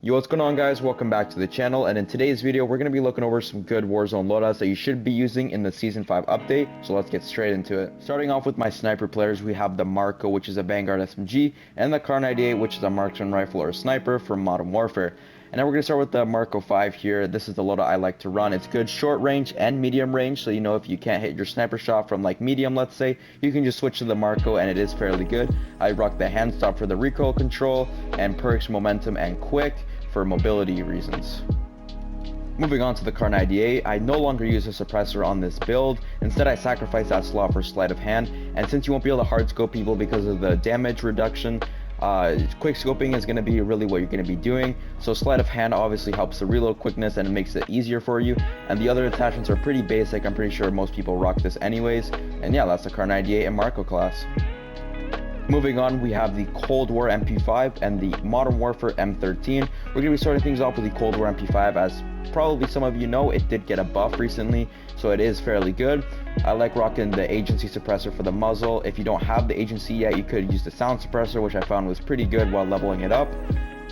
Yo, what's going on, guys? Welcome back to the channel, and in today's video we're going to be looking over some good Warzone loadouts that you should be using in the Season 5 update, so let's get straight into it. Starting off with my sniper players, we have the Marco, which is a Vanguard SMG, and the Kar 98, which is a marksman rifle or sniper from Modern Warfare. And now we're going to start with the Marco 5 here. This is the loadout I like to run. It's good short range and medium range, so you know if you can't hit your sniper shot from like medium, let's say, you can just switch to the Marco and it is fairly good. I rock the hand stop for the recoil control, and perks, momentum, and quick for mobility reasons. Moving on to the Kar 98, I no longer use a suppressor on this build. Instead, I sacrifice that slot for sleight of hand, and since you won't be able to hard scope people because of the damage reduction, quick scoping is going to be really what you're going to be doing. So sleight of hand obviously helps the reload quickness and it makes it easier for you, and the other attachments are pretty basic. I'm pretty sure most people rock this anyways, and yeah, that's the Kar 98 and Marco class. Moving on, we have the Cold War MP5 and the Modern Warfare M13. We're going to be starting things off with the Cold War MP5. As probably some of you know, it did get a buff recently, so it is fairly good. I like rocking the agency suppressor for the muzzle. If you don't have the agency yet, you could use the sound suppressor, which I found was pretty good while leveling it up.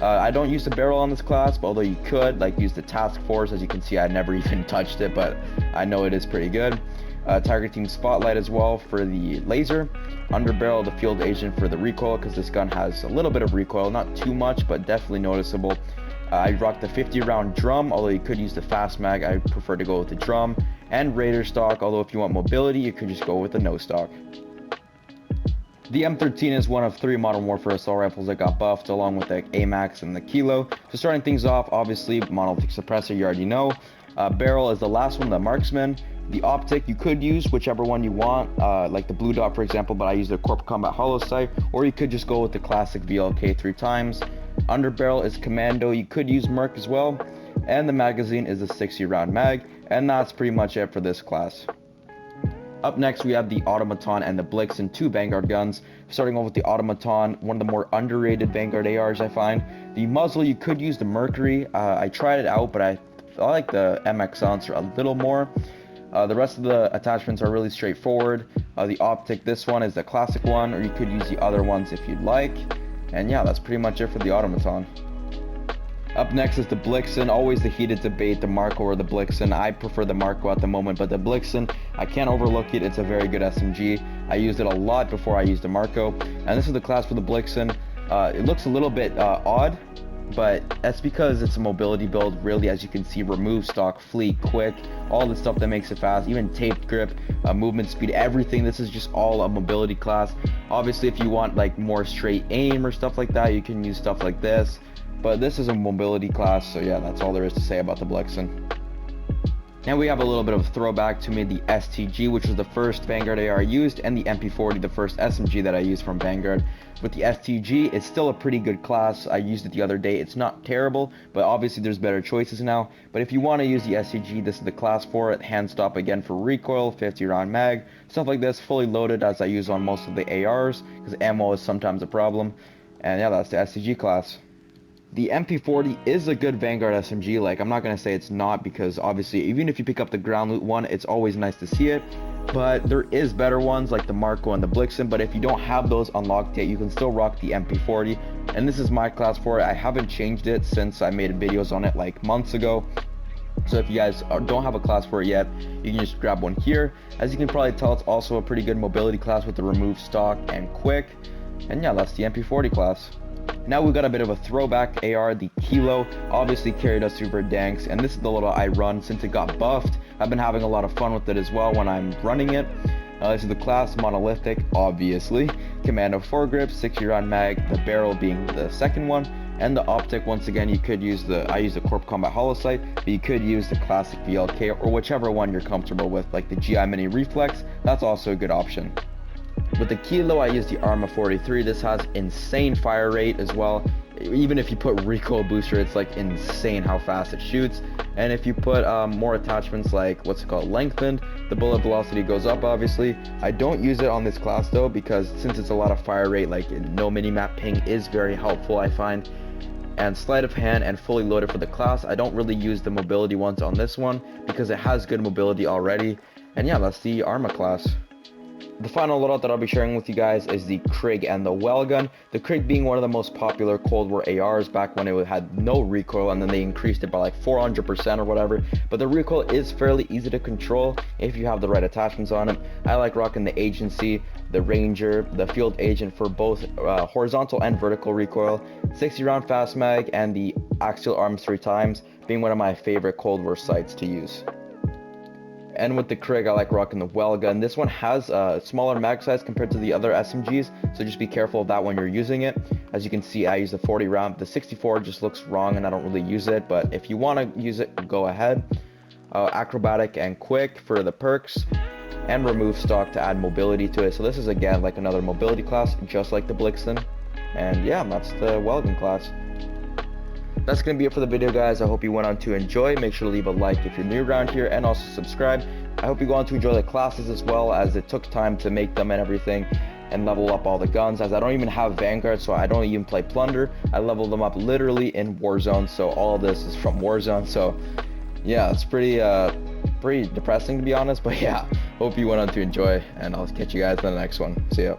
I don't use the barrel on this class, but although you could, like, use the task force. As you can see, I never even touched it, but I know it is pretty good. Tiger Team Spotlight as well for the laser. Underbarrel, the field agent for the recoil, because this gun has a little bit of recoil, not too much, but definitely noticeable. I rock the 50 round drum, although you could use the fast mag. I prefer to go with the drum. And Raider stock, although if you want mobility, you could just go with the no stock. The M13 is one of 3 Modern Warfare assault rifles that got buffed, along with the AMAX and the Kilo. So starting things off, obviously monolithic suppressor, you already know. Barrel is the last one, the marksman. The optic, you could use whichever one you want, like the blue dot for example, but I use the Corp Combat Hollow Sight, or you could just go with the classic VLK 3 times. Underbarrel is commando, you could use Merc as well, and the magazine is a 60 round mag, and that's pretty much it for this class. Up next, we have the Automaton and the Blixen, 2 Vanguard guns. Starting off with the Automaton, one of the more underrated Vanguard ARs I find. The muzzle, you could use the Mercury. I tried it out, but I like the MX silencer a little more. The rest of the attachments are really straightforward. The optic, this one is the classic one, or you could use the other ones if you'd like. And yeah, that's pretty much it for the Automaton. Up next is the Blixen. Always the heated debate, the Marco or the Blixen. I prefer the Marco at the moment, but the Blixen, I can't overlook it. It's a very good SMG. I used it a lot before I used the Marco. And this is the class for the Blixen. It looks a little bit odd, but that's because it's a mobility build. Really, as you can see, remove stock, fleet, quick, all the stuff that makes it fast, even taped grip, movement speed, everything. This is just all a mobility class. Obviously, if you want like more straight aim or stuff like that, you can use stuff like this, but this is a mobility class. So yeah, that's all there is to say about the Blixen. Now we have a little bit of a throwback to me, the STG, which was the first Vanguard AR I used, and the MP40, the first SMG that I used from Vanguard. With the STG, it's still a pretty good class. I used it the other day. It's not terrible, but obviously there's better choices now. But if you want to use the STG, this is the class for it. Hand stop again for recoil, 50 round mag, stuff like this, fully loaded as I use on most of the ARs, because ammo is sometimes a problem. And yeah, that's the STG class. The MP40 is a good Vanguard SMG. Like, I'm not going to say it's not, because obviously even if you pick up the ground loot one, it's always nice to see it. But there is better ones like the Marco and the Blixen, but if you don't have those unlocked yet, you can still rock the MP40. And this is my class for it. I haven't changed it since I made videos on it like months ago. So if you guys don't have a class for it yet, you can just grab one here. As you can probably tell, it's also a pretty good mobility class with the remove stock and quick. And yeah, that's the MP40 class. Now we've got a bit of a throwback AR, the Kilo, obviously carried us through Verdansk, and this is the loadout I run since it got buffed. I've been having a lot of fun with it as well when I'm running it. This is the class, monolithic, obviously. Commando foregrip, 60 round mag, the barrel being the second one, and the optic, once again, you could use I use the Corp Combat Hollow Sight, but you could use the classic VLK or whichever one you're comfortable with, like the GI Mini Reflex. That's also a good option. With the Kilo, I use the Arma 43. This has insane fire rate as well. Even if you put recoil booster, it's like insane how fast it shoots. And if you put more attachments like what's it called, lengthened, the bullet velocity goes up obviously. I don't use it on this class though, because since it's a lot of fire rate, like no minimap ping is very helpful, I find. And sleight of hand and fully loaded for the class. I don't really use the mobility ones on this one because it has good mobility already. And yeah, that's the Arma class. The final loadout that I'll be sharing with you guys is the Krig and the Welding. The Krig being one of the most popular Cold War ARs back when it had no recoil, and then they increased it by like 400% or whatever. But the recoil is fairly easy to control if you have the right attachments on it. I like rocking the Agency, the Ranger, the Field Agent for both horizontal and vertical recoil, 60 round fast mag, and the axial arms 3 times being one of my favorite Cold War sights to use. And with the Krig, I like rocking the Welding. This one has a smaller mag size compared to the other SMGs, so just be careful of that when you're using it. As you can see, I use the 40 round. The 64 just looks wrong and I don't really use it, but if you want to use it, go ahead. Acrobatic and quick for the perks, and remove stock to add mobility to it. So this is again like another mobility class, just like the Blixen. And yeah, that's the Welding class. That's going to be it for the video, guys. I hope you went on to enjoy. Make sure to leave a like if you're new around here, and also subscribe. I hope you go on to enjoy the classes as well, as it took time to make them and everything, and level up all the guns, as I don't even have Vanguard, so I don't even play Plunder. I leveled them up literally in Warzone, so all of this is from Warzone. So yeah, it's pretty depressing, to be honest, but yeah, hope you went on to enjoy, and I'll catch you guys in the next one. See ya.